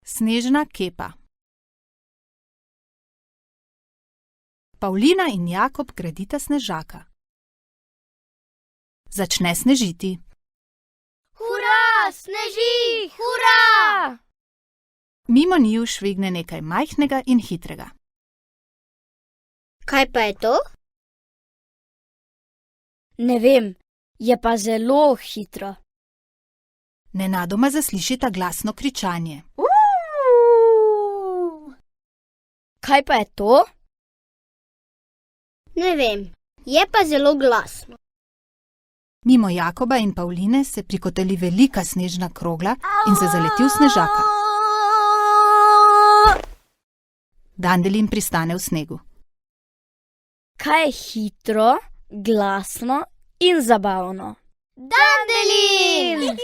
Snežna kepa. Pavlina in Jakob gradita snežaka. Začne snežiti. Hura, sneži, hura! Mimo njiju švigne nekaj majhnega in hitrega. Kaj pa je to? Ne vem, je pa zelo hitro. Nenadoma zaslišita glasno kričanje. Kaj pa je to? Ne vem, je pa zelo glasno. Mimo Jakoba in Pavline se prikotali velika snežna krogla in se zaleti v snežaka. Dandelin pristane v snegu. Kaj je hitro, glasno in zabavno? Dandelin!